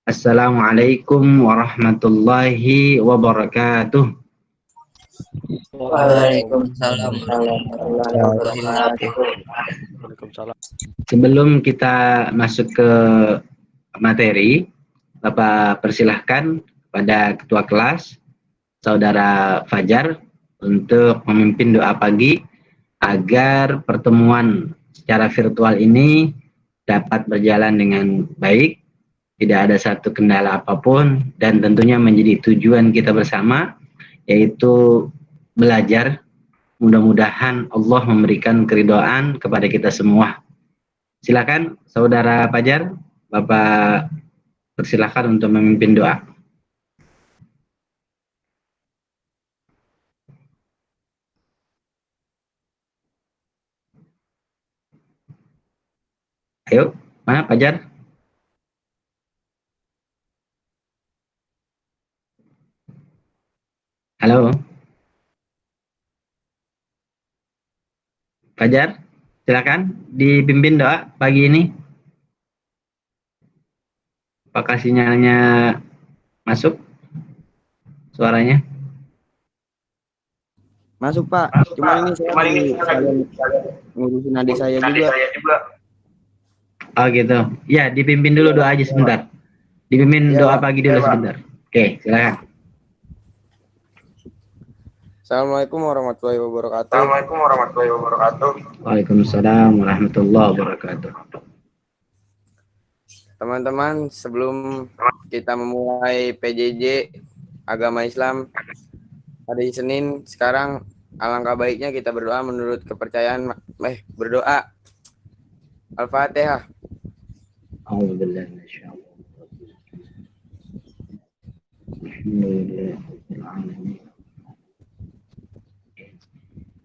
Assalamualaikum warahmatullahi wabarakatuh. Waalaikumsalam warahmatullahi wabarakatuh. Sebelum kita masuk ke materi, Bapak persilahkan pada Ketua Kelas, Saudara Fajar, untuk memimpin doa pagi agar pertemuan secara virtual ini dapat berjalan dengan baik, tidak ada satu kendala apapun, dan tentunya menjadi tujuan kita bersama, yaitu belajar. Mudah-mudahan Allah memberikan keridhaan kepada kita semua. Silakan Saudara Fajar, Bapak persilakan untuk memimpin doa. Ayo, mana Fajar? Halo, Fajar, silakan dipimpin doa pagi ini. Apakah sinyalnya masuk? Suaranya? Masuk Pak, cuma ini saya ngurusin adik saya juga. Oh gitu. Ya, dipimpin dulu doa aja sebentar. Dipimpin Ya, doa Pak. pagi dulu sebentar. Oke, silakan. Assalamualaikum warahmatullahi wabarakatuh. Assalamualaikum warahmatullahi wabarakatuh. Waalaikumsalam warahmatullahi wabarakatuh. Teman-teman, sebelum kita memulai PJJ Agama Islam hari Senin, sekarang alangkah baiknya kita berdoa menurut kepercayaan berdoa. Al-Fatihah. A'udzubillahi minasyaitonir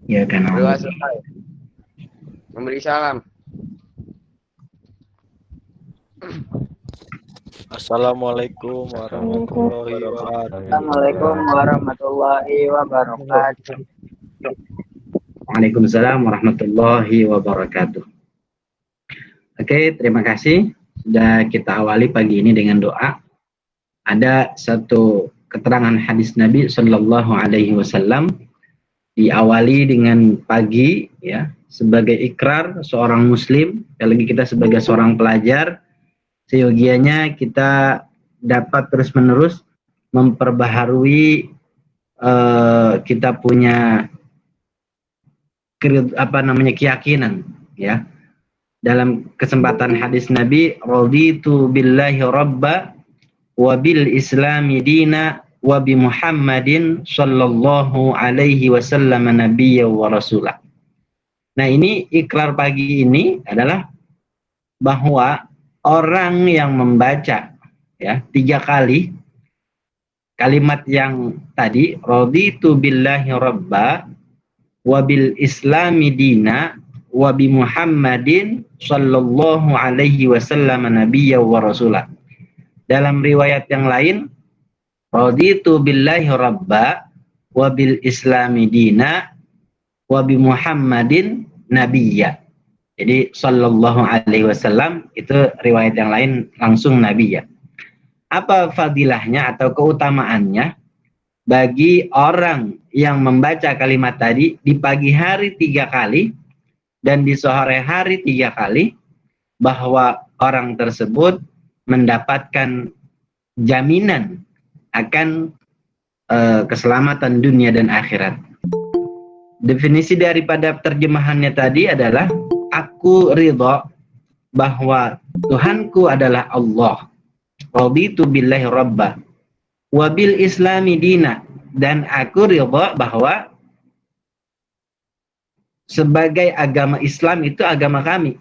Ya kan. Berdoa selesai. Memberi salam. Assalamualaikum warahmatullahi wabarakatuh. Assalamualaikum warahmatullahi wabarakatuh. Waalaikumsalam warahmatullahi wabarakatuh. Oke, terima kasih. Sudah kita awali pagi ini dengan doa. Ada satu keterangan hadis Nabi Shallallahu Alaihi Wasallam diawali dengan pagi, ya, sebagai ikrar seorang Muslim. Apalagi kita sebagai seorang pelajar, seyogianya kita dapat terus-menerus memperbaharui kita punya keyakinan, ya. Dalam kesempatan hadis Nabi, raditu billahi rabba wa bil islami dina wa bi Muhammadin sallallahu alaihi wasallam nabiyya wa rasulah. Nah, ini ikrar pagi ini adalah bahwa orang yang membaca, ya, 3 kali kalimat yang tadi, raditu billahi rabba wa bil islami dina wa bi Muhammadin sallallahu alaihi wasallam nabiyya wa rasulah. Dalam riwayat yang lain, raditu billahi rabba wa bil islami dina wa bi Muhammadin nabiyya. Jadi sallallahu alaihi wasallam itu riwayat yang lain langsung nabiyya. Apa fadilahnya atau keutamaannya bagi orang yang membaca kalimat tadi di pagi hari 3 kali dan di sore hari 3 kali, bahwa orang tersebut mendapatkan jaminan akan keselamatan dunia dan akhirat. Definisi daripada terjemahannya tadi adalah, aku ridha bahwa Tuhanku adalah Allah, raditu billahi rabba wa bil islami dina, dan aku ridha bahwa sebagai agama Islam itu agama kami,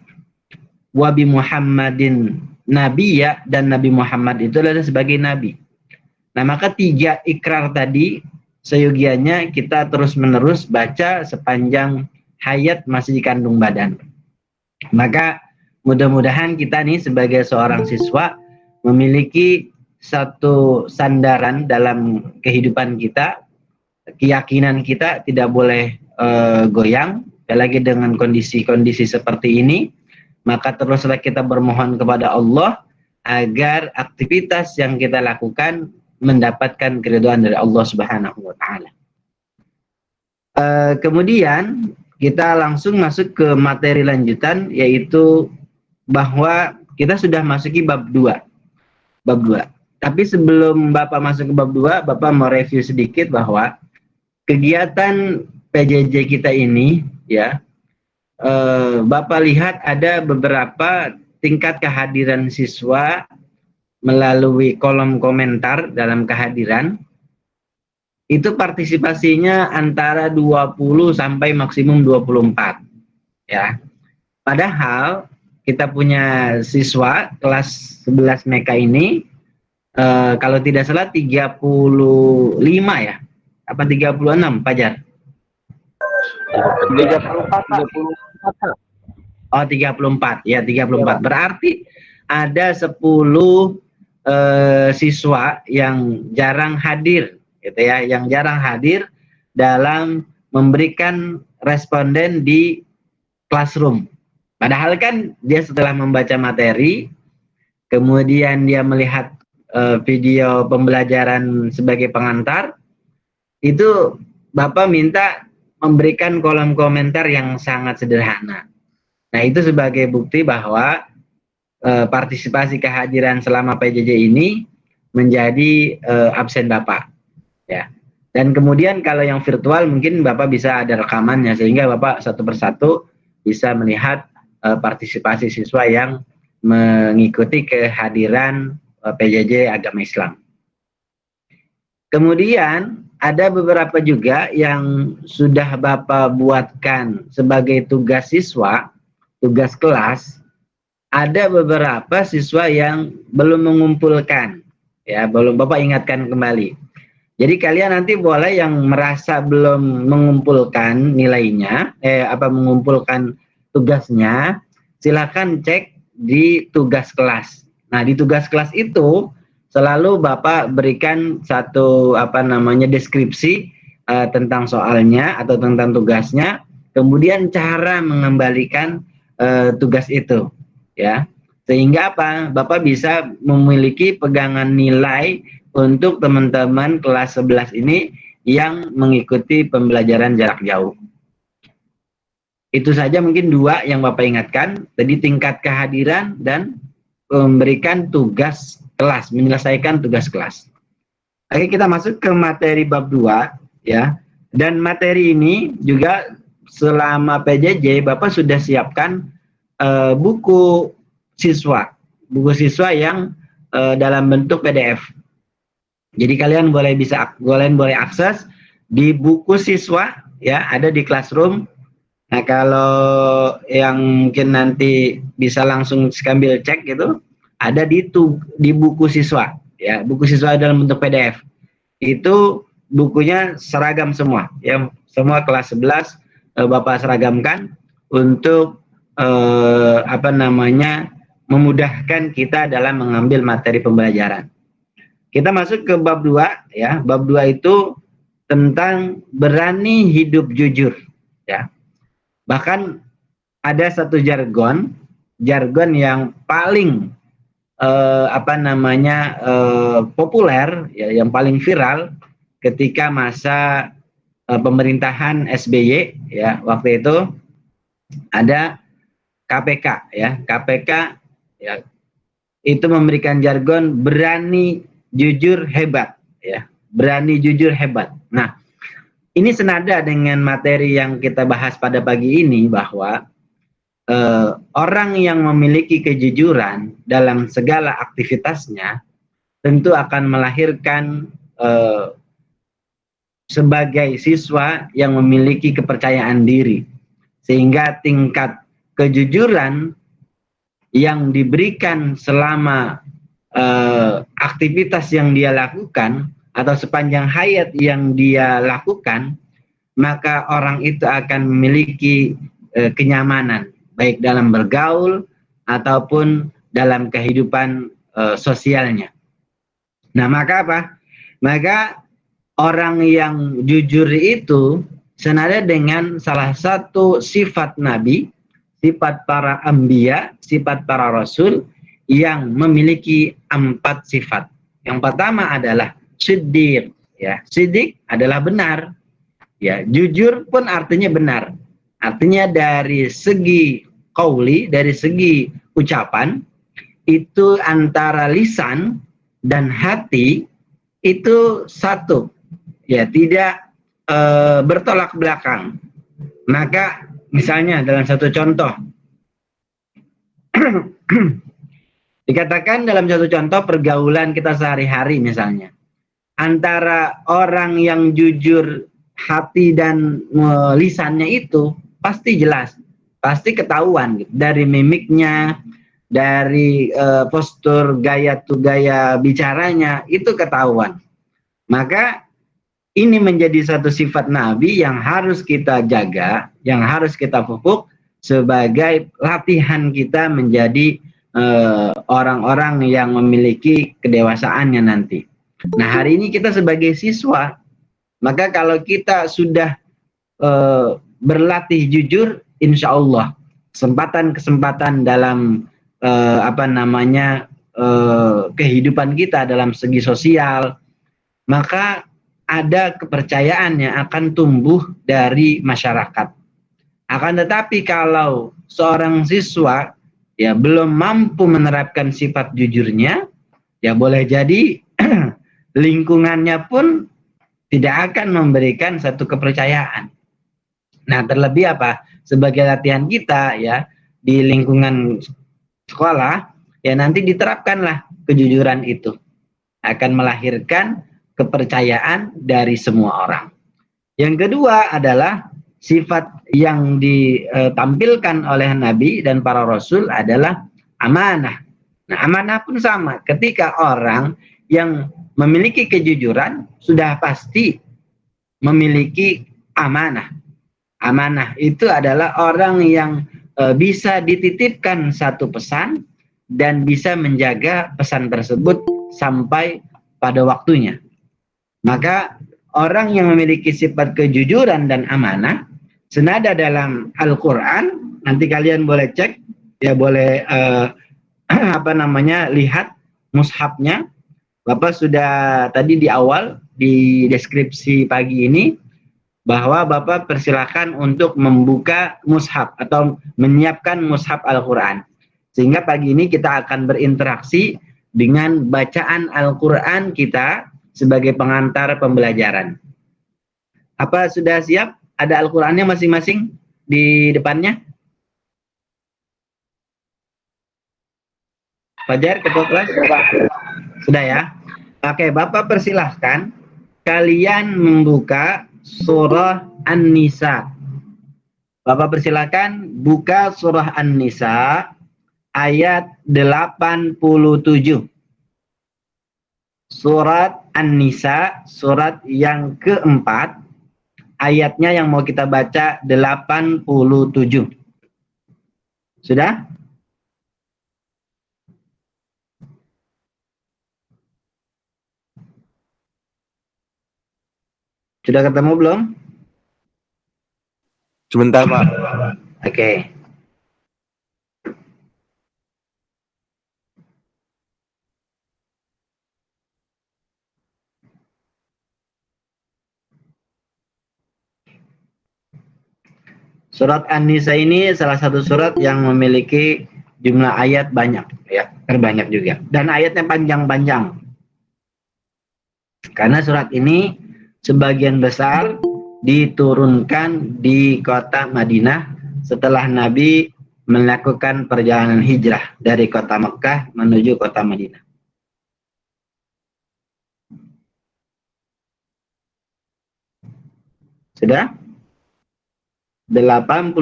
wa bi Muhammadin nabiyya, dan Nabi Muhammad itu adalah sebagai nabi. Nah, maka 3 ikrar tadi seyogianya kita terus-menerus baca sepanjang hayat masih dikandung badan. Maka mudah-mudahan kita nih sebagai seorang siswa memiliki satu sandaran dalam kehidupan kita, keyakinan kita tidak boleh goyang, apalagi dengan kondisi-kondisi seperti ini. Maka teruslah kita bermohon kepada Allah agar aktivitas yang kita lakukan mendapatkan keridhaan dari Allah Subhanahu wa taala. Kemudian kita langsung masuk ke materi lanjutan, yaitu bahwa kita sudah masuki bab 2. Bab 2. Tapi sebelum Bapak masuk ke bab 2, Bapak mau review sedikit bahwa kegiatan PJJ kita ini, ya, Bapak lihat ada beberapa tingkat kehadiran siswa melalui kolom komentar dalam kehadiran. Itu partisipasinya antara 20 sampai maksimum 24, ya. Padahal kita punya siswa kelas 11 MEKA ini, kalau tidak salah 35 ya, apa 36 Fajar? 34. Oh 34, ya 34. Berarti ada 10 siswa yang jarang hadir, gitu ya, yang jarang hadir dalam memberikan responden di classroom. Padahal kan dia setelah membaca materi, kemudian dia melihat video pembelajaran sebagai pengantar, itu Bapak minta memberikan kolom komentar yang sangat sederhana. Nah, itu sebagai bukti bahwa partisipasi kehadiran selama PJJ ini menjadi absen Bapak, ya. Dan kemudian kalau yang virtual mungkin Bapak bisa ada rekamannya, sehingga Bapak satu persatu bisa melihat partisipasi siswa yang mengikuti kehadiran PJJ Agama Islam. Kemudian ada beberapa juga yang sudah Bapak buatkan sebagai tugas siswa, tugas kelas. Ada beberapa siswa yang belum mengumpulkan, ya, belum Bapak ingatkan kembali. Jadi kalian nanti boleh yang merasa belum mengumpulkan nilainya, mengumpulkan tugasnya, silakan cek di tugas kelas. Nah, di tugas kelas itu selalu Bapak berikan satu deskripsi tentang soalnya atau tentang tugasnya, kemudian cara mengembalikan tugas itu, ya. Sehingga apa? Bapak bisa memiliki pegangan nilai untuk teman-teman kelas 11 ini yang mengikuti pembelajaran jarak jauh. Itu saja mungkin 2 yang Bapak ingatkan, tadi tingkat kehadiran dan memberikan tugas kelas, menyelesaikan tugas kelas. Oke, kita masuk ke materi bab 2, ya. Dan materi ini juga selama PJJ Bapak sudah siapkan buku siswa yang dalam bentuk PDF. Jadi kalian boleh akses di buku siswa, ya, ada di Classroom. Nah, kalau yang mungkin nanti bisa langsung sambil cek gitu, ada di buku siswa, ya, buku siswa dalam bentuk PDF. Itu bukunya seragam semua, ya, semua kelas 11 Bapak seragamkan untuk memudahkan kita dalam mengambil materi pembelajaran. Kita masuk ke bab 2, ya. Bab 2 itu tentang berani hidup jujur, ya. Bahkan ada satu jargon yang paling populer, ya, yang paling viral ketika masa pemerintahan SBY, ya, waktu itu ada KPK, ya. KPK, ya, itu memberikan jargon berani jujur hebat, ya. Berani jujur hebat. Nah, ini senada dengan materi yang kita bahas pada pagi ini, bahwa orang yang memiliki kejujuran dalam segala aktivitasnya tentu akan melahirkan sebagai siswa yang memiliki kepercayaan diri, sehingga tingkat kejujuran yang diberikan selama aktivitas yang dia lakukan atau sepanjang hayat yang dia lakukan, maka orang itu akan memiliki kenyamanan, baik dalam bergaul ataupun dalam kehidupan sosialnya. Nah, maka apa? Maka orang yang jujur itu senada dengan salah satu sifat Nabi, sifat para anbiya, sifat para rasul, yang memiliki 4 sifat. Yang pertama adalah siddiq, ya. Siddiq adalah benar. Ya, jujur pun artinya benar. Artinya dari segi qauli, dari segi ucapan, itu antara lisan dan hati itu satu. Ya, tidak bertolak belakang. Maka misalnya dalam satu contoh dikatakan dalam satu contoh pergaulan kita sehari-hari misalnya, antara orang yang jujur hati dan lisannya itu pasti jelas, pasti ketahuan gitu. Dari mimiknya, dari postur gaya bicaranya itu ketahuan. Maka ini menjadi satu sifat Nabi yang harus kita jaga, yang harus kita pupuk sebagai latihan kita menjadi orang-orang yang memiliki kedewasaannya nanti. Nah, hari ini kita sebagai siswa, maka kalau kita sudah berlatih jujur, insya Allah kesempatan-kesempatan dalam kehidupan kita dalam segi sosial, maka ada kepercayaan yang akan tumbuh dari masyarakat. Akan tetapi kalau seorang siswa ya belum mampu menerapkan sifat jujurnya, ya boleh jadi lingkungannya pun tidak akan memberikan satu kepercayaan. Nah, terlebih apa? Sebagai latihan kita ya di lingkungan sekolah, ya nanti diterapkanlah kejujuran itu. Akan melahirkan kepercayaan dari semua orang. Yang kedua adalah sifat yang ditampilkan oleh Nabi dan para Rasul adalah amanah. Nah, amanah pun sama. Ketika orang yang memiliki kejujuran sudah pasti memiliki amanah. Amanah itu adalah orang yang bisa dititipkan satu pesan dan bisa menjaga pesan tersebut sampai pada waktunya. Maka orang yang memiliki sifat kejujuran dan amanah senada dalam Al-Quran, nanti kalian boleh cek, ya boleh lihat mushafnya. Bapak sudah tadi di awal di deskripsi pagi ini bahwa Bapak persilahkan untuk membuka mushaf atau menyiapkan mushaf Al-Quran, sehingga pagi ini kita akan berinteraksi dengan bacaan Al-Quran kita sebagai pengantar pembelajaran. Apa sudah siap? Ada Al-Qurannya masing-masing di depannya? Fajar, ketua kelas? Sudah ya? Oke, Bapak persilahkan kalian membuka surah An-Nisa. Bapak persilahkan buka surah An-Nisa ayat 87. Surat An-Nisa, surat yang keempat, ayatnya yang mau kita baca 87. Sudah? Sudah ketemu belum? Sebentar, Pak. Oke. Surat An-Nisa ini salah satu surat yang memiliki jumlah ayat banyak, ya, terbanyak juga. Dan ayatnya panjang-panjang. Karena surat ini sebagian besar diturunkan di kota Madinah setelah Nabi melakukan perjalanan hijrah dari kota Mekah menuju kota Madinah. Sudah? 87.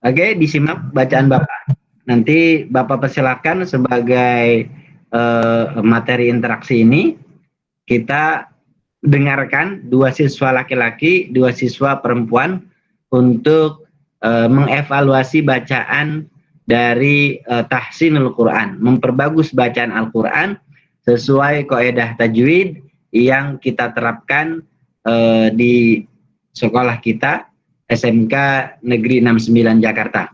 Oke, disimak bacaan Bapak. Nanti Bapak persilakan sebagai materi interaksi ini kita dengarkan dua siswa laki-laki, dua siswa perempuan untuk mengevaluasi bacaan dari tahsinul Quran, memperbagus bacaan Al-Quran sesuai kaidah tajwid yang kita terapkan di sekolah kita SMK Negeri 69 Jakarta.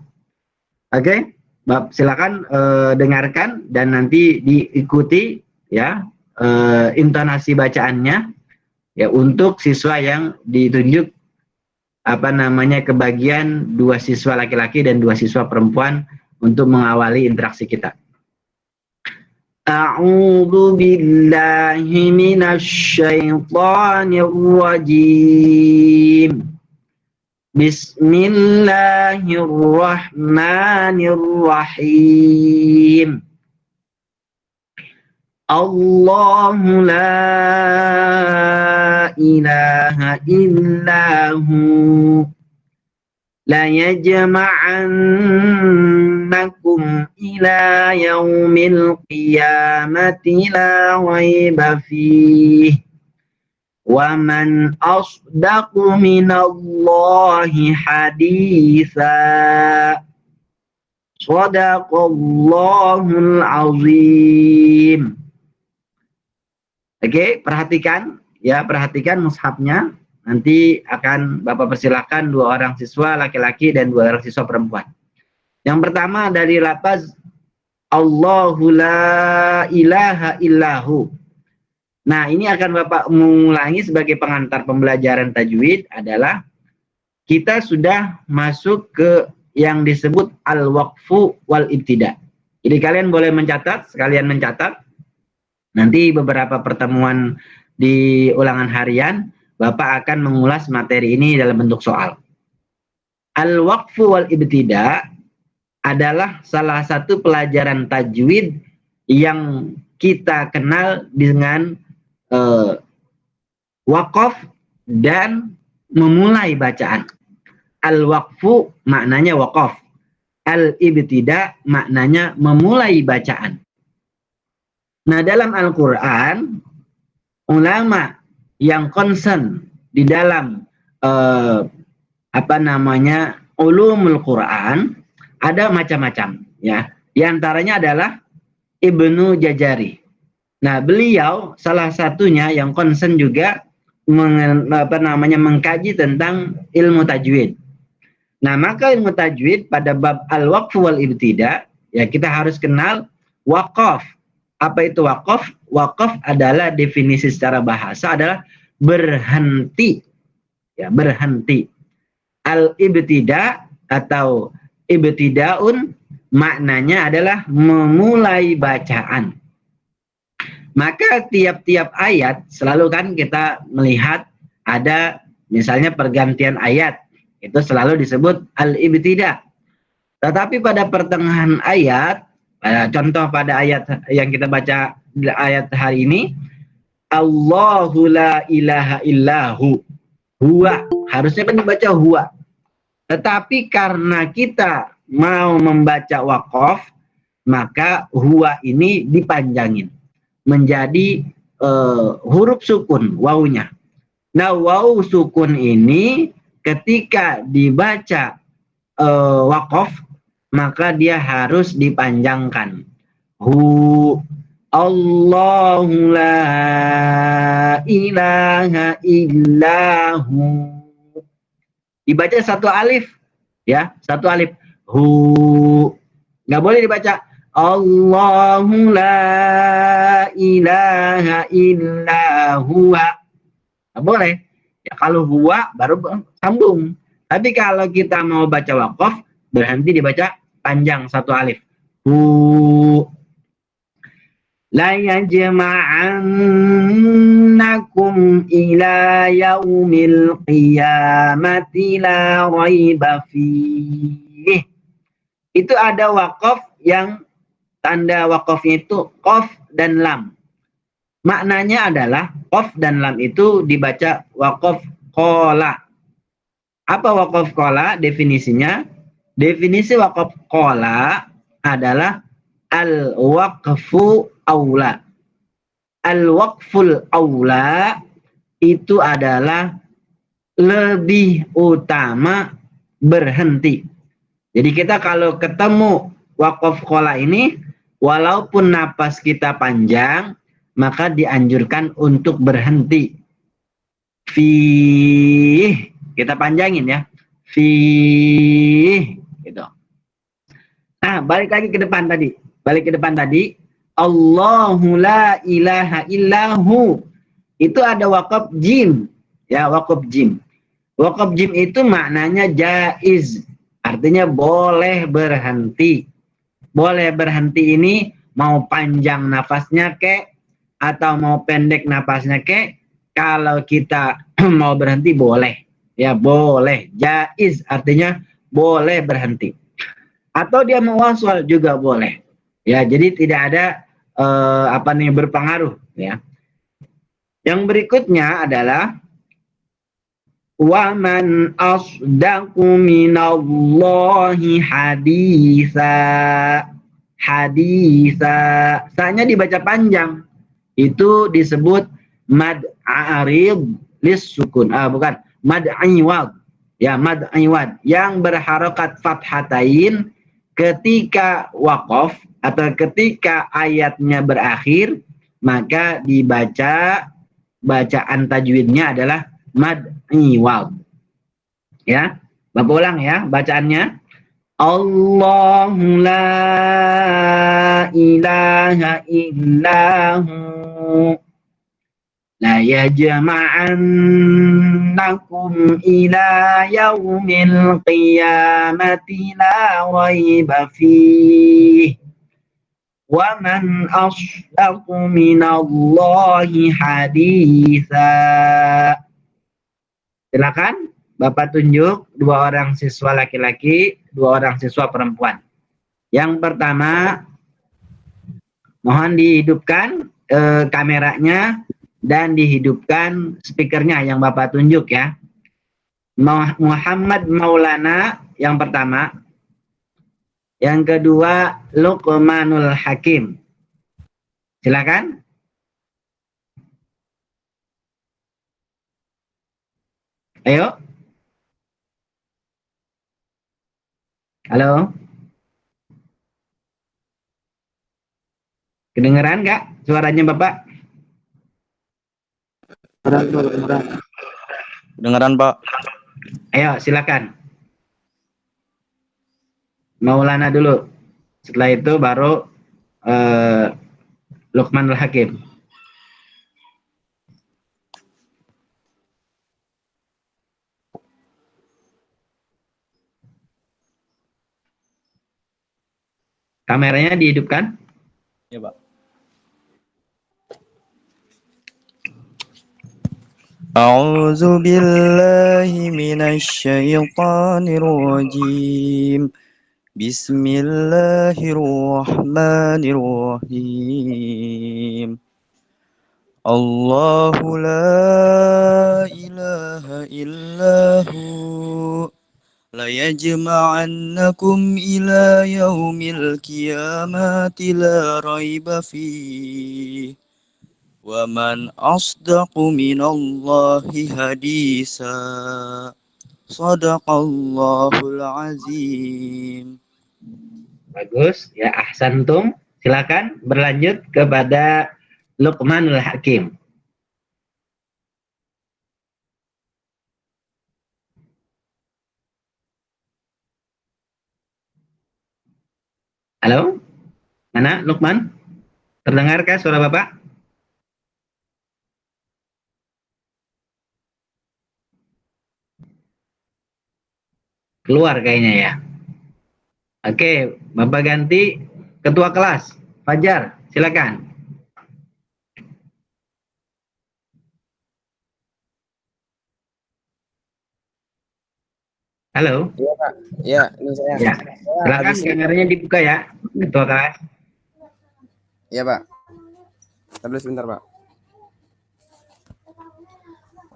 Oke, silakan dengarkan dan nanti diikuti ya intonasi bacaannya ya untuk siswa yang ditunjuk kebagian 2 siswa laki-laki dan 2 siswa perempuan untuk mengawali interaksi kita. A'udzu billahi minasy syaithanir rajim. Bismillahirrahmanirrahim. Allahu la ilaha illahu la yajma'annakum ila yaumil qiyamati la raiba fihi wa man asdaqu minallahi haditha sadaqallahul azim. Oke, perhatikan mushafnya. Nanti akan Bapak persilahkan 2 orang siswa laki-laki dan 2 orang siswa perempuan. Yang pertama dari lafaz Allahu la ilaha illahu. Nah, ini akan Bapak mengulangi sebagai pengantar pembelajaran tajwid adalah kita sudah masuk ke yang disebut al-waqfu wal ibtida. Jadi kalian boleh sekalian mencatat. Nanti beberapa pertemuan di ulangan harian, Bapak akan mengulas materi ini dalam bentuk soal. Al-waqfu wal ibtida adalah salah satu pelajaran tajwid yang kita kenal dengan waqaf dan memulai bacaan. Al-waqfu maknanya waqaf. Al-ibtida maknanya memulai bacaan. Nah, dalam Al-Quran, ulama yang concern di dalam ulumul Quran ada macam-macam ya. Di antaranya adalah Ibnu Jazari. Nah, beliau salah satunya yang concern juga mengkaji tentang ilmu tajwid. Nah, maka ilmu tajwid pada bab al-waqf wal ibtida ya kita harus kenal waqaf. Apa itu waqaf? Waqaf adalah definisi secara bahasa adalah berhenti. Ya, berhenti. Al-ibtida atau ibtidaun maknanya adalah memulai bacaan. Maka tiap-tiap ayat selalu kan kita melihat ada misalnya pergantian ayat. Itu selalu disebut al-ibtida. Tetapi pada pertengahan ayat, contoh pada ayat yang kita baca ayat hari ini, Allahu la ilaha illahu. Huwa. Harusnya kan dibaca huwa. Tetapi karena kita mau membaca waqaf, maka huwa ini dipanjangin. Menjadi huruf sukun, wawunya. Nah, waw sukun ini ketika dibaca waqaf, maka dia harus dipanjangkan. Hu Allahu la ilaha illahu. Dibaca 1 alif. Ya, 1 alif. Hu. Nggak boleh dibaca Allahu la ilaha illahu. Nggak boleh. Ya, kalau huwa baru sambung. Tapi kalau kita mau baca waqaf, berhenti dibaca panjang 1 alif. Hu la yajma'annakum ila yaumil qiyamati la raiba fihi. Itu ada waqaf yang tanda waqafnya itu qaf dan lam. Maknanya adalah qaf dan lam itu dibaca waqaf qala. Apa waqaf qala? Definisinya, definisi waqaf qala adalah al-waqfu aula. Al-waqful aula itu adalah lebih utama berhenti. Jadi kita kalau ketemu waqaf qala ini, walaupun napas kita panjang, maka dianjurkan untuk berhenti. Fih, kita panjangin ya. Fi gitu. Nah, balik lagi ke depan tadi. Balik ke depan tadi. Allahu la ilaha illahu. Itu ada wakaf jim. Ya, wakaf jim. Wakaf jim itu maknanya jaiz. Artinya boleh berhenti. Boleh berhenti ini mau panjang nafasnya kek atau mau pendek nafasnya kek. Kalau kita mau berhenti boleh. Ya, boleh. Jaiz artinya boleh berhenti. Atau dia mewaswal juga boleh. Ya, jadi tidak ada berpengaruh ya. Yang berikutnya adalah wa man asdaqu minallahi haditsa. Haditsa. Sanya dibaca panjang. Itu disebut mad a'rid lis sukun. Bukan, mad iwad. Ya, mad iwad yang berharokat fathatain ketika waqaf atau ketika ayatnya berakhir, maka dibaca bacaan tajwidnya adalah mad iwad. Ya, Bapak ulang ya bacaannya. Allahu la ilaha illahu la yajma'annakum ila yaumil qiyamati la raiba fihi wa man asdaqu minallahi haditsa. Silakan Bapak tunjuk 2 orang siswa laki-laki, 2 orang siswa perempuan. Yang pertama, mohon dihidupkan kameranya dan dihidupkan speakernya yang Bapak tunjuk ya. Muhammad Maulana yang pertama. Yang kedua, Luqmanul Hakim. Silakan. Ayo. Halo. Kedengeran nggak suaranya Bapak? Kedengeran, Pak. Ayo, silakan. Maulana dulu. Setelah itu baru Luqmanul Hakim. Kameranya dihidupkan. Ya, Pak. A'udzu billahi minasyaitonir rajim. Bismillahirrahmanirrahim. Allahu la ilaha illahu la yajma'annakum ila yaumil qiyamati la raiba fihi wa man asdaqu minallahi haditsa. Shadaqallahul azim. Bagus, ya ahsantum. Silakan berlanjut kepada Luqmanul Hakim. Halo? Mana Luqman? Terdengarkah suara Bapak? Keluar kayaknya ya. Oke, Bapak ganti ketua kelas. Fajar, silakan. Halo? Iya, Pak. Iya, ini saya. Ya. Silakan kameranya dibuka ya, ketua kelas. Iya, Pak. Tablet sebentar, Pak.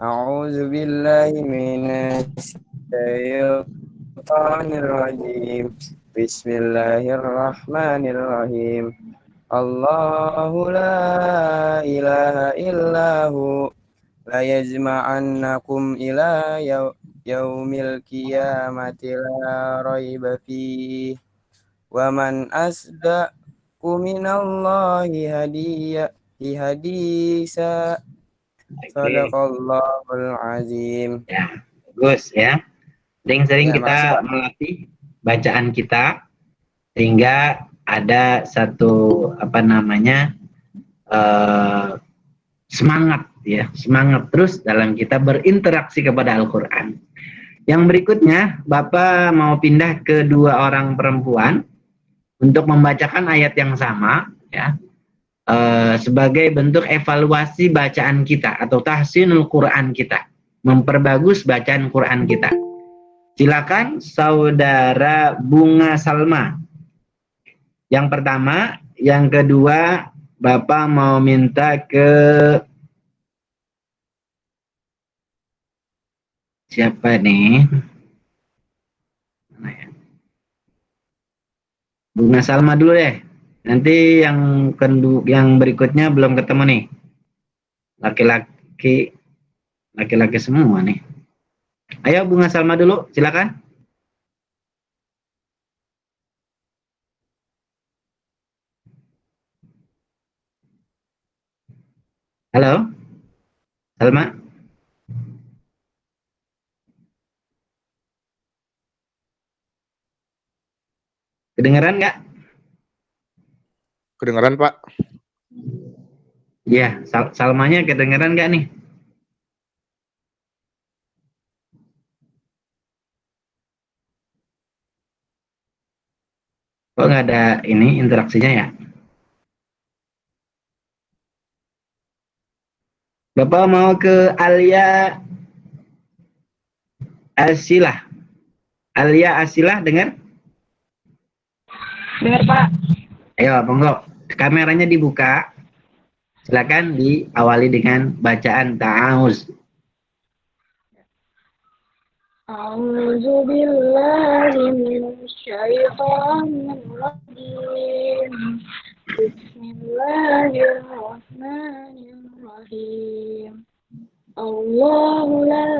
A'udzu billahi minasyaitonir rajim. Bismillahirrahmanirrahim. Allahu la ilaha illahu la yajma'annakum ila yaumil qiyamati la raiba fihi wa man asdaqu minallahi haditsa. Shadaqallahul azim. Ya, bagus ya. Sering-sering Ya, kita makasih, Pak. melatih bacaan kita sehingga ada satu semangat ya, semangat terus dalam kita berinteraksi kepada Al-Qur'an. Yang berikutnya, Bapak mau pindah ke dua orang perempuan untuk membacakan ayat yang sama ya, sebagai bentuk evaluasi bacaan kita atau tahsinul Quran kita, memperbagus bacaan Quran kita. Silakan Saudara Bunga Salma. Yang pertama, yang kedua Bapak mau minta ke siapa nih? Bunga Salma dulu deh. Nanti yang berikutnya belum ketemu nih. Laki-laki laki-laki semua nih. Ayo Bunga Salma dulu, silakan. Halo, Salma. Kedengeran nggak? Kedengeran, Pak? Iya, Salmanya kedengeran nggak nih? Kok nggak ada ini interaksinya ya? Bapak mau ke Alia Asilah. Alia Asilah dengar? Dengar, Pak. Ayo, monggo. Kameranya dibuka. Silakan diawali dengan bacaan ta'awuz. A'udzu billahi minasyaitonir rajim. Bismillahirrahmanirrahim. Allahu la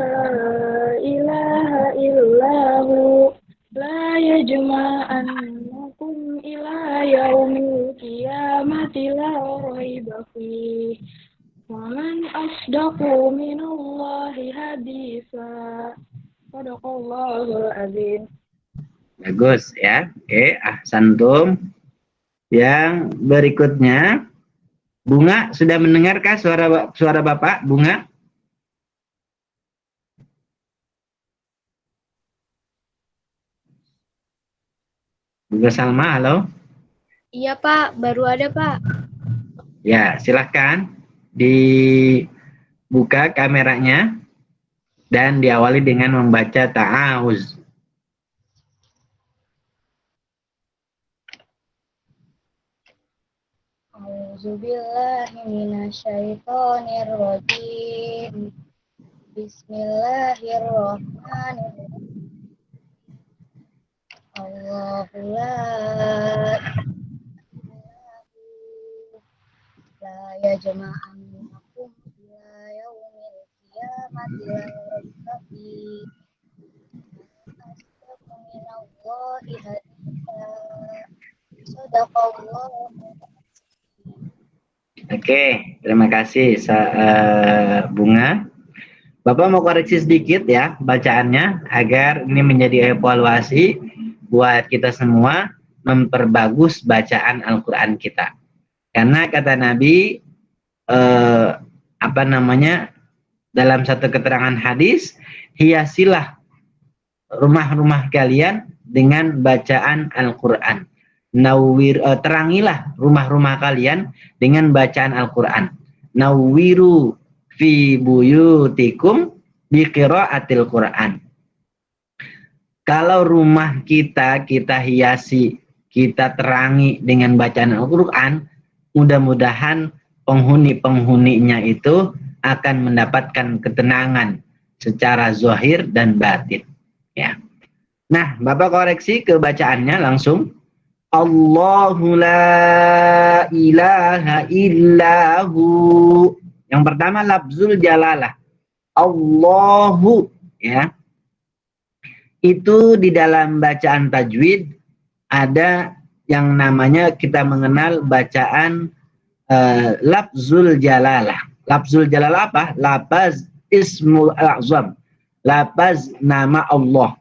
ilaha illahu la yajma'annakum ila yaumil qiyamati la raiba fihi. Wa man asdaqu minallahi haditsa. Sadaqallahul azim. Bagus ya. Oke, ahsantum. Yang berikutnya, Bunga sudah mendengarkah suara Bapak? Bunga? Bunga Salma, halo? Iya Pak, baru ada Pak. Ya, silahkan dibuka kameranya dan diawali dengan membaca ta'awuz. A'udzubillahi minasyaitonirrajim. Bismillahirrahmanirrahim. Allahu la yajma'annakum ila yaumil qiyamati la raiba fihi. Asdaqu minallahi haditsa. Sadaqallahu. Oke, terima kasih Bunga. Bapak mau koreksi sedikit ya bacaannya agar ini menjadi evaluasi buat kita semua memperbagus bacaan Al-Quran kita. Karena kata Nabi dalam satu keterangan hadis, hiasilah rumah-rumah kalian dengan bacaan Al-Quran. Terangilah rumah-rumah kalian dengan bacaan Al-Quran. Nawwiru fi buyutikum bi qiraatil Quran. Kalau rumah kita hiasi, kita terangi dengan bacaan Al-Quran, mudah-mudahan penghuni-penghuninya itu akan mendapatkan ketenangan secara zahir dan batin. Ya. Nah, Bapak koreksi ke bacaannya langsung. Allahu la ilaha illahu. Yang pertama lafzul jalalah. Allahu, ya. Itu di dalam bacaan tajwid ada yang namanya kita mengenal bacaan lafzul jalalah. Lafzul jalalah apa? Lafaz ismul azam. Lafaz nama Allah.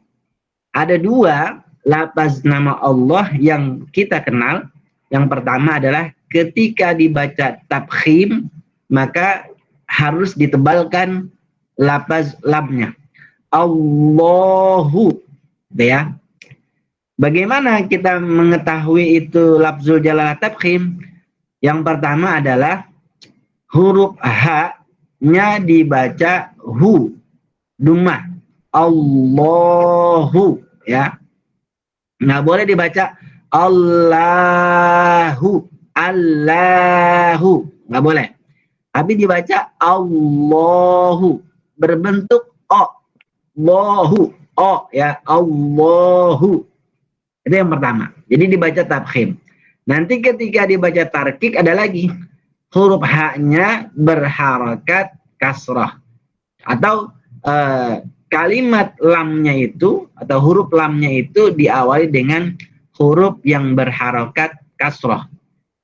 Ada dua lafaz nama Allah yang kita kenal. Yang pertama adalah ketika dibaca tafkhim, maka harus ditebalkan lafaz lamnya. Allahu, ya. Bagaimana kita mengetahui itu lafzul jalalah tafkhim? Yang pertama adalah huruf H-nya dibaca hu, dumah. Allahu, ya. Nggak boleh dibaca Allahu, Allahu, nggak boleh. Tapi dibaca Allahu, berbentuk O, Allahu, O, ya, Allahu. Itu yang pertama. Jadi dibaca tafkhim. Nanti ketika dibaca tarkik ada lagi. Huruf H-nya berharakat kasrah. Atau kalimat lamnya itu, atau huruf lamnya itu diawali dengan huruf yang berharakat kasrah.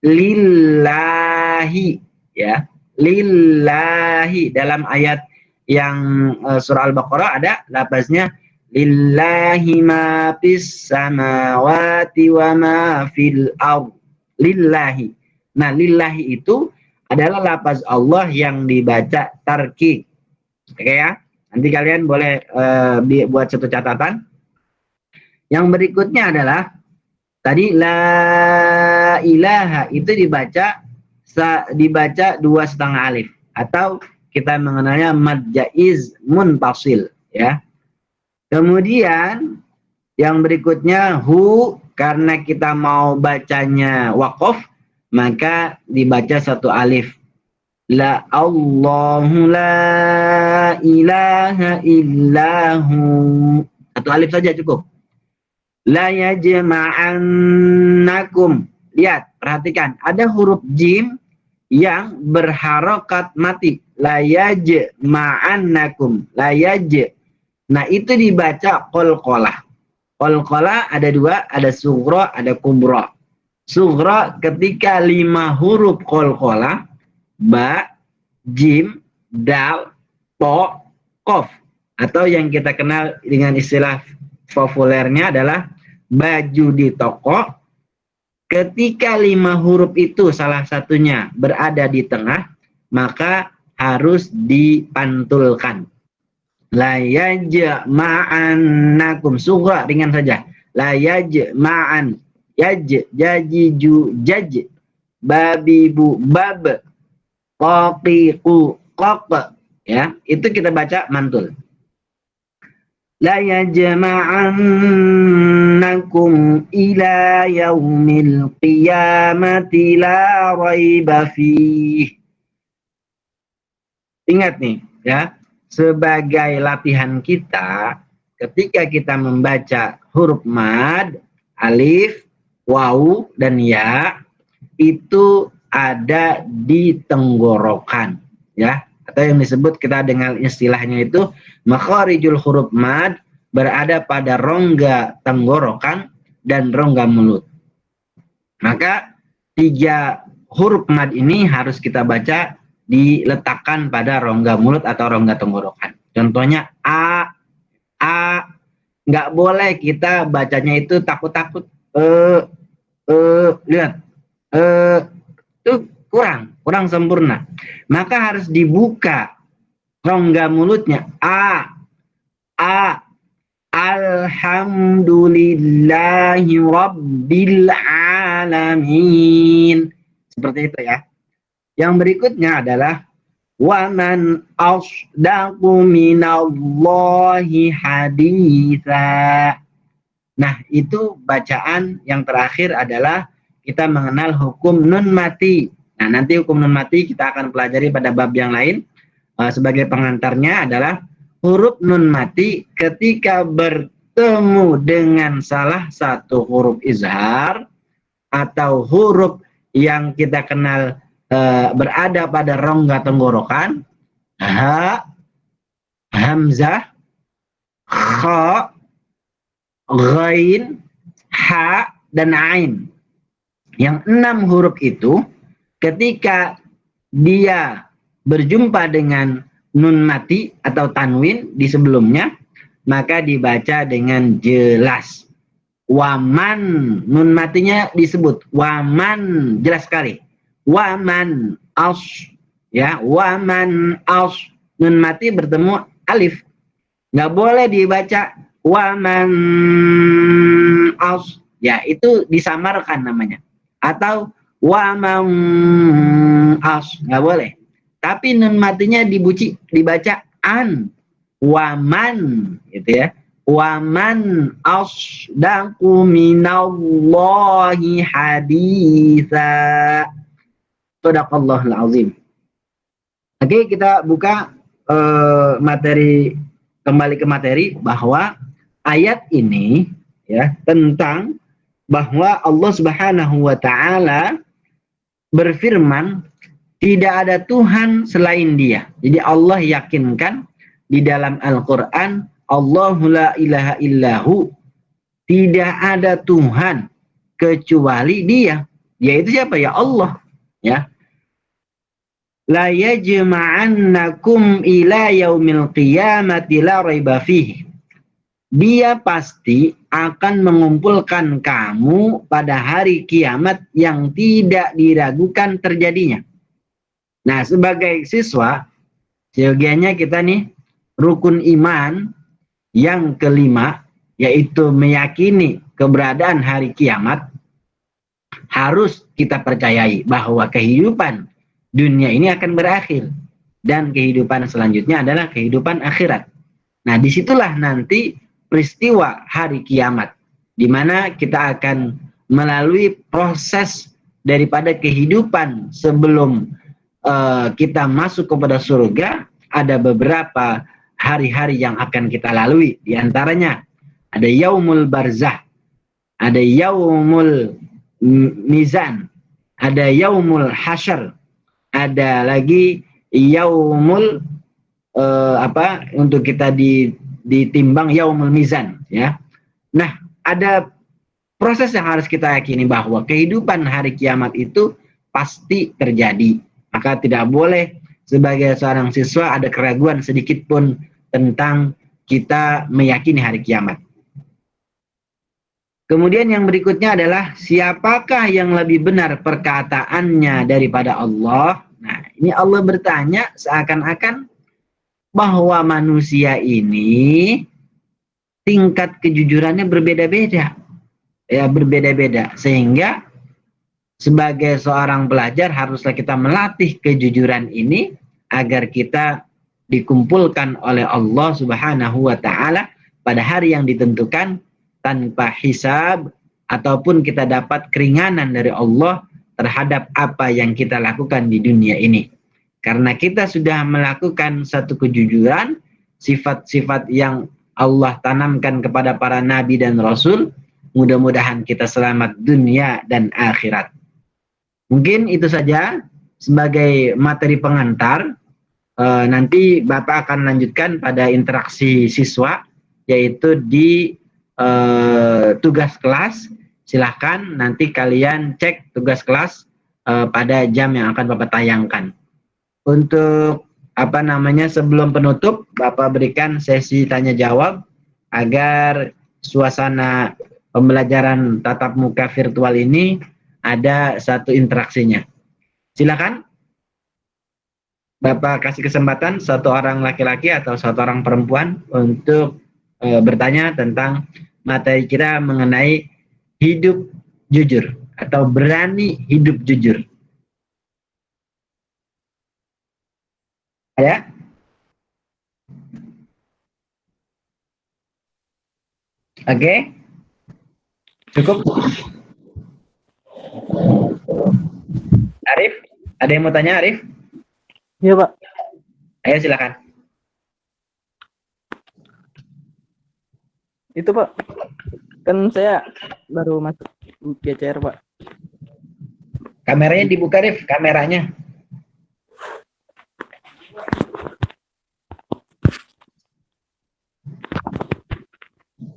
Lillahi, ya. Lillahi. Dalam ayat yang surah Al-Baqarah ada lafaznya lillahi ma fis samawati wa ma fil ardh. Lillahi. Nah, lillahi itu adalah lafaz Allah yang dibaca tarkik. Oke ya? Nanti kalian boleh buat satu catatan. Yang berikutnya adalah tadi la ilaha itu dibaca 2,5 alif, atau kita mengenalnya mad jaiz munfasil, ya. Kemudian yang berikutnya hu, karena kita mau bacanya waqaf, maka dibaca 1 alif. La Allahu la ilaha illahu. 1 alif saja cukup. La yajma'annakum. Lihat, perhatikan. Ada huruf jim yang berharokat mati. La yajma'annakum. La yaj. Nah, itu dibaca qalqalah. Qalqalah ada 2, ada sughra, ada kubra. Sughra ketika 5 huruf qalqalah, ba, jim, dal, to, qaf, atau yang kita kenal dengan istilah populernya adalah baju di toko. Ketika 5 huruf itu salah satunya berada di tengah, maka harus dipantulkan. La yajma'annakum, sughra ringan saja. La yajma'an, yaj, jajiju, jaj, babibu, bab, qaqiqu, qaq, ya, itu kita baca mantul. La yajma'annakum ila yaumil qiyamati la raiba fih. Ingat nih, ya, sebagai latihan kita ketika kita membaca huruf mad, alif, waw, dan ya, itu ada di tenggorokan, ya, atau yang disebut kita dengan istilahnya itu makharijul huruf mad, berada pada rongga tenggorokan dan rongga mulut. Maka 3 huruf mad ini harus kita baca diletakkan pada rongga mulut atau rongga tenggorokan. Contohnya a, nggak boleh kita bacanya itu takut-takut. Lihat, itu kurang sempurna. Maka harus dibuka rongga mulutnya. Alhamdulillahi rabbil alamin. Seperti itu, ya. Yang berikutnya adalah wa man asdaqu minallahi haditsa. Nah, itu bacaan yang terakhir adalah kita mengenal hukum nun mati. Nah, nanti hukum nun mati kita akan pelajari pada bab yang lain. Sebagai pengantarnya adalah huruf nun mati ketika bertemu dengan salah satu huruf izhar atau huruf yang kita kenal berada pada rongga tenggorokan, ha, hamzah, kha, ghain, ha, dan ain. Yang 6 huruf itu ketika dia berjumpa dengan nun mati atau tanwin di sebelumnya, maka dibaca dengan jelas. Waman, nun matinya disebut. Waman, jelas sekali. Waman aus, ya, waman aus. Nun mati bertemu alif. Nggak boleh dibaca waman aus. Ya, itu disamarkan namanya. Atau waman aus, nggak boleh. Tapi nun matinya dibaca an. Waman, gitu ya. Waman asdaqu minallahi haditha. Shadaqallahul azim. Oke, kita buka kembali ke materi bahwa ayat ini ya tentang bahwa Allah Subhanahu wa taala berfirman tidak ada Tuhan selain Dia. Jadi Allah yakinkan di dalam Al-Qur'an, Allahu la ilaha illahu, tidak ada Tuhan kecuali Dia. Yaitu siapa? Ya Allah, ya. La yajma'annakum ila yaumil qiyamati la raiba fihi. Dia pasti akan mengumpulkan kamu pada hari kiamat yang tidak diragukan terjadinya. Nah, sebagai siswa, seyogianya kita nih rukun iman yang kelima, yaitu meyakini keberadaan hari kiamat, harus kita percayai bahwa kehidupan dunia ini akan berakhir dan kehidupan selanjutnya adalah kehidupan akhirat. Nah, disitulah nanti peristiwa hari kiamat, di mana kita akan melalui proses daripada kehidupan sebelum kita masuk kepada surga. Ada beberapa hari-hari yang akan kita lalui. Di antaranya ada yaumul barzah, ada yaumul mizan, ada yaumul hasyr, ada lagi yaumul untuk kita ditimbang yaumul mizan, ya. Nah, ada proses yang harus kita yakini bahwa kehidupan hari kiamat itu pasti terjadi. Maka tidak boleh sebagai seorang siswa ada keraguan sedikit pun tentang kita meyakini hari kiamat. Kemudian yang berikutnya adalah siapakah yang lebih benar perkataannya daripada Allah? Nah, ini Allah bertanya seakan-akan bahwa manusia ini tingkat kejujurannya berbeda-beda. Ya, berbeda-beda. Sehingga sebagai seorang pelajar haruslah kita melatih kejujuran ini agar kita dikumpulkan oleh Allah Subhanahu wa taala pada hari yang ditentukan tanpa hisab, ataupun kita dapat keringanan dari Allah terhadap apa yang kita lakukan di dunia ini. Karena kita sudah melakukan satu kejujuran, sifat-sifat yang Allah tanamkan kepada para nabi dan rasul, mudah-mudahan kita selamat dunia dan akhirat. Mungkin itu saja sebagai materi pengantar. Nanti Bapak akan lanjutkan pada interaksi siswa, yaitu di tugas kelas. Silahkan nanti kalian cek tugas kelas pada jam yang akan Bapak tayangkan. Untuk sebelum penutup, Bapak berikan sesi tanya jawab agar suasana pembelajaran tatap muka virtual ini ada satu interaksinya. Silakan Bapak kasih kesempatan satu orang laki-laki atau satu orang perempuan untuk bertanya tentang materi kita mengenai hidup jujur atau berani hidup jujur. Ya? Oke? Cukup? Arif? Ada yang mau tanya, Arif? Iya, Pak. Ayo silakan. Itu, Pak. Kan saya baru masuk GCR, Pak. Kameranya dibuka, Arif, kameranya.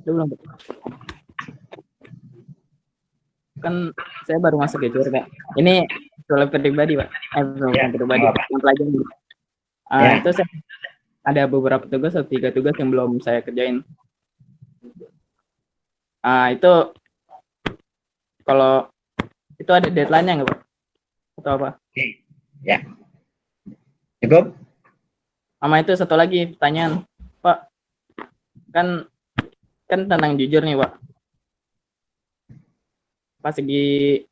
Belum, Pak. Kan saya baru masuk GCR, Pak. Ini soal pribadi, Pak. Bukan pribadi, yang pelajaran. Ya. Itu ada beberapa tugas atau 3 tugas yang belum saya kerjain. Itu kalau itu ada deadline-nya nggak Pak? Atau apa? Oke. Ya. Cukup? Sama itu satu lagi pertanyaan, Pak. Kan tentang jujur nih, Pak. Pas segi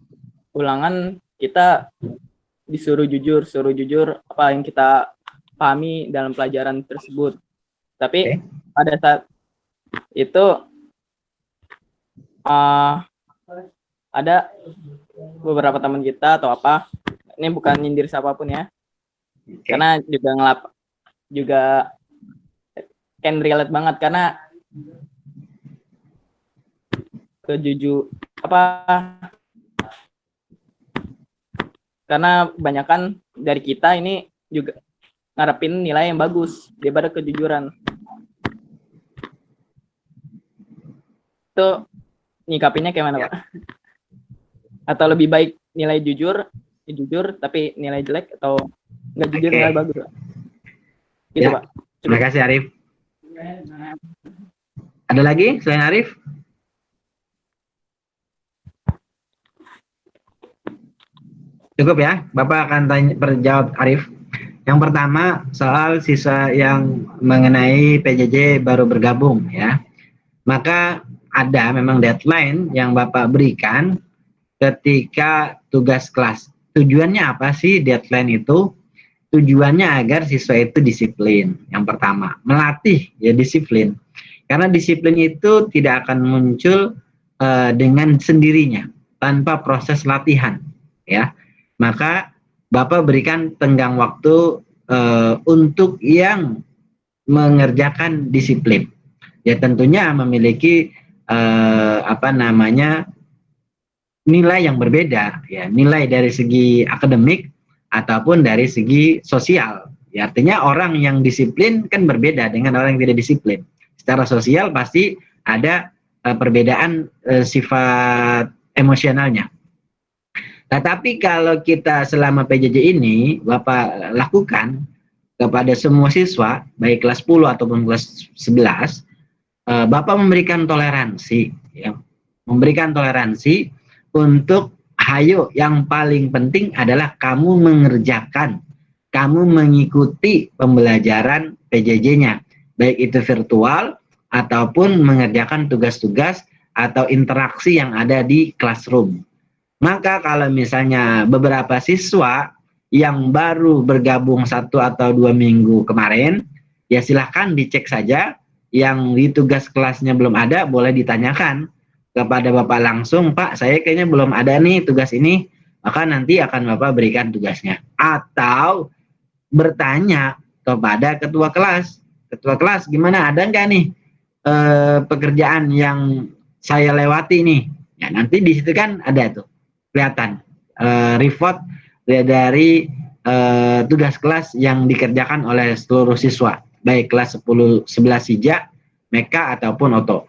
ulangan kita disuruh jujur apa yang kita pahami dalam pelajaran tersebut. Tapi pada saat itu ada beberapa teman kita atau apa, ini bukan nyindir siapapun ya, karena juga can relate banget karena karena kebanyakan dari kita ini juga ngarepin nilai yang bagus daripada kejujuran. Itu nyikapinnya kayak mana, Pak? Atau lebih baik nilai jujur tapi nilai jelek, atau nggak jujur nilai bagus, Pak? Gitu, Ya. Pak. Terima kasih Arif. Ada lagi selain Arif? Cukup ya, Bapak akan jawab Arif. Yang pertama soal siswa yang mengenai PJJ baru bergabung ya. Maka ada memang deadline yang Bapak berikan ketika tugas kelas. Tujuannya apa sih deadline itu? Tujuannya agar siswa itu disiplin. Yang pertama, melatih ya disiplin. Karena disiplin itu tidak akan muncul dengan sendirinya tanpa proses latihan ya. Maka Bapak berikan tenggang waktu untuk yang mengerjakan disiplin. Ya tentunya memiliki nilai yang berbeda ya, nilai dari segi akademik ataupun dari segi sosial. Ya, artinya orang yang disiplin kan berbeda dengan orang yang tidak disiplin. Secara sosial pasti ada perbedaan sifat emosionalnya. Tetapi kalau kita selama PJJ ini Bapak lakukan kepada semua siswa, baik kelas 10 ataupun kelas 11, Bapak memberikan toleransi, ya. Memberikan toleransi untuk hayo, yang paling penting adalah kamu mengerjakan, kamu mengikuti pembelajaran PJJ-nya, baik itu virtual ataupun mengerjakan tugas-tugas atau interaksi yang ada di classroom. Maka kalau misalnya beberapa siswa yang baru bergabung 1 atau 2 minggu kemarin, ya silahkan dicek saja. Yang di tugas kelasnya belum ada, boleh ditanyakan kepada Bapak langsung, Pak, saya kayaknya belum ada nih tugas ini, maka nanti akan Bapak berikan tugasnya. Atau bertanya kepada ketua kelas, gimana, ada nggak nih pekerjaan yang saya lewati nih? Ya nanti di situ kan ada tuh kelihatan report dari tugas kelas yang dikerjakan oleh seluruh siswa, baik kelas 10, 11 Sija, Meka ataupun Oto.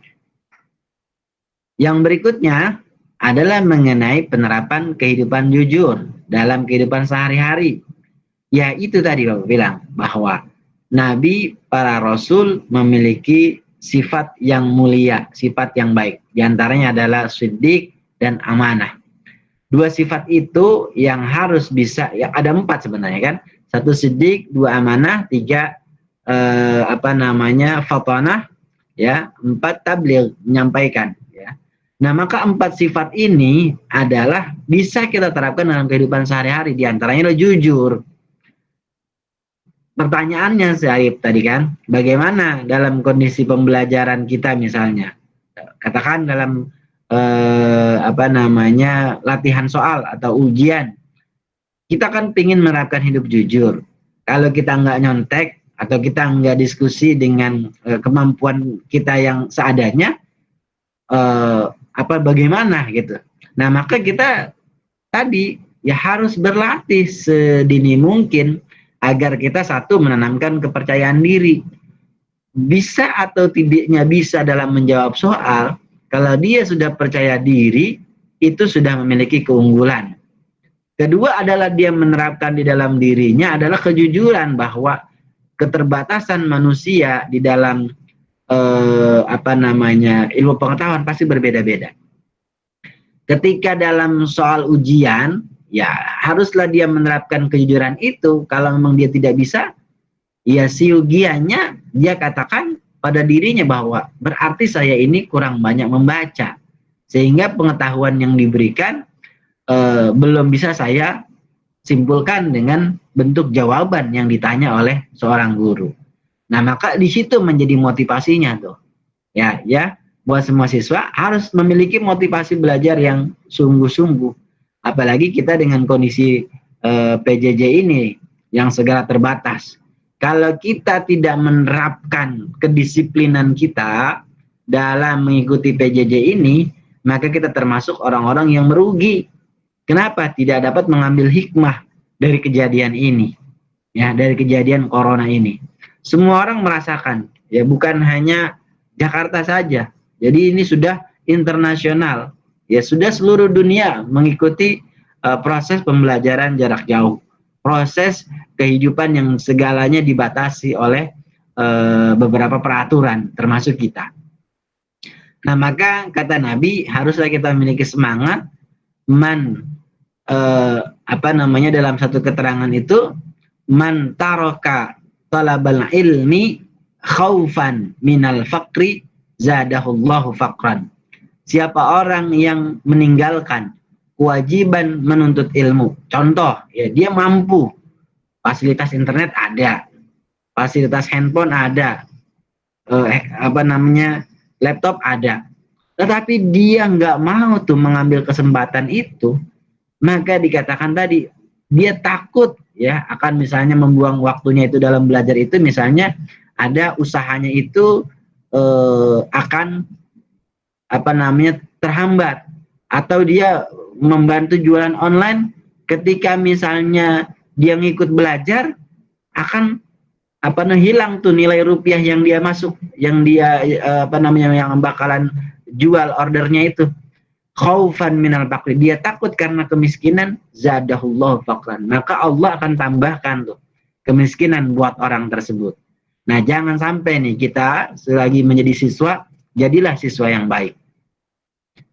Yang berikutnya adalah mengenai penerapan kehidupan jujur dalam kehidupan sehari-hari. Ya itu tadi Bapak bilang bahwa Nabi, para Rasul memiliki sifat yang mulia, sifat yang baik. Di antaranya adalah siddiq dan amanah. 2 sifat itu yang harus bisa, ya ada 4 sebenarnya kan. 1 siddiq, 2 amanah, 3 fatanah, ya, 4 tabligh, menyampaikan ya. Nah, maka 4 sifat ini adalah bisa kita terapkan dalam kehidupan sehari-hari. Di antaranya adalah jujur. Pertanyaannya Syarif tadi kan, bagaimana dalam kondisi pembelajaran kita misalnya, katakan dalam latihan soal atau ujian, kita kan ingin menerapkan hidup jujur. Kalau kita nggak nyontek atau kita nggak diskusi dengan kemampuan kita yang seadanya, bagaimana gitu. Nah, maka kita tadi ya harus berlatih sedini mungkin agar kita satu menanamkan kepercayaan diri. Bisa atau tidaknya bisa dalam menjawab soal, kalau dia sudah percaya diri, itu sudah memiliki keunggulan. Kedua adalah dia menerapkan di dalam dirinya adalah kejujuran, bahwa keterbatasan manusia di dalam ilmu pengetahuan pasti berbeda-beda. Ketika dalam soal ujian, ya haruslah dia menerapkan kejujuran itu. Kalau memang dia tidak bisa, ya si ujiannya dia katakan pada dirinya bahwa berarti saya ini kurang banyak membaca, sehingga pengetahuan yang diberikan belum bisa saya simpulkan dengan bentuk jawaban yang ditanya oleh seorang guru. Nah, maka di situ menjadi motivasinya tuh. Ya, buat semua siswa harus memiliki motivasi belajar yang sungguh-sungguh. Apalagi kita dengan kondisi PJJ ini yang segala terbatas. Kalau kita tidak menerapkan kedisiplinan kita dalam mengikuti PJJ ini, maka kita termasuk orang-orang yang merugi. Kenapa? Tidak dapat mengambil hikmah dari kejadian ini. Ya, dari kejadian corona ini. Semua orang merasakan, ya bukan hanya Jakarta saja. Jadi ini sudah internasional. Ya sudah seluruh dunia mengikuti proses pembelajaran jarak jauh. Proses kehidupan yang segalanya dibatasi oleh beberapa peraturan termasuk kita. Nah, maka kata Nabi, haruslah kita memiliki semangat dalam satu keterangan itu, man taraka talabal ilmi khaufan minal faqri zadahullahu faqran. Siapa orang yang meninggalkan kewajiban menuntut ilmu, contoh ya, dia mampu, fasilitas internet ada, fasilitas handphone ada, laptop ada, tetapi dia nggak mau tuh mengambil kesempatan itu, maka dikatakan tadi dia takut ya akan misalnya membuang waktunya itu dalam belajar itu, misalnya ada usahanya itu akan terhambat, atau dia membantu jualan online, ketika misalnya dia ngikut belajar akan hilang tuh nilai rupiah yang dia masuk, yang dia yang bakalan jual ordernya itu. Khaufan minal faqri, dia takut karena kemiskinan, zadahullahu faqran, maka Allah akan tambahkan tuh kemiskinan buat orang tersebut. Nah, jangan sampai nih kita selagi menjadi siswa, jadilah siswa yang baik.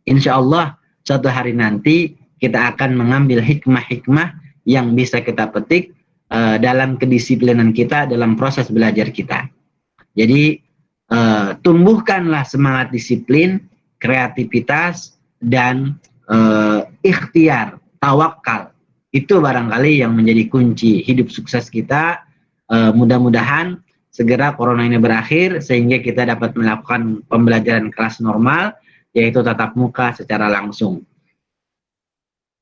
Insya Allah suatu hari nanti kita akan mengambil hikmah-hikmah yang bisa kita petik dalam kedisiplinan kita dalam proses belajar kita. Jadi tumbuhkanlah semangat disiplin, kreativitas, dan ikhtiar, tawakal. Itu barangkali yang menjadi kunci hidup sukses kita. Mudah-mudahan segera corona ini berakhir sehingga kita dapat melakukan pembelajaran kelas normal, yaitu tatap muka secara langsung.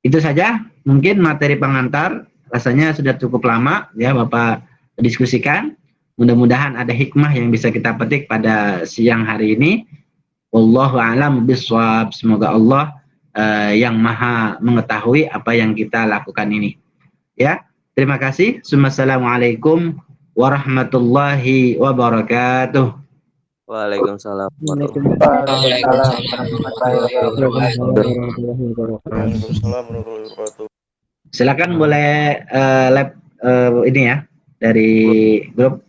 Itu saja mungkin materi pengantar, rasanya sudah cukup lama ya Bapak diskusikan. Mudah-mudahan ada hikmah yang bisa kita petik pada siang hari ini. Wallahu a'lam bishawab. Semoga Allah yang maha mengetahui apa yang kita lakukan ini. Ya, terima kasih. Assalamualaikum warahmatullahi wabarakatuh. Waalaikumsalam. Silakan boleh ini ya dari grup.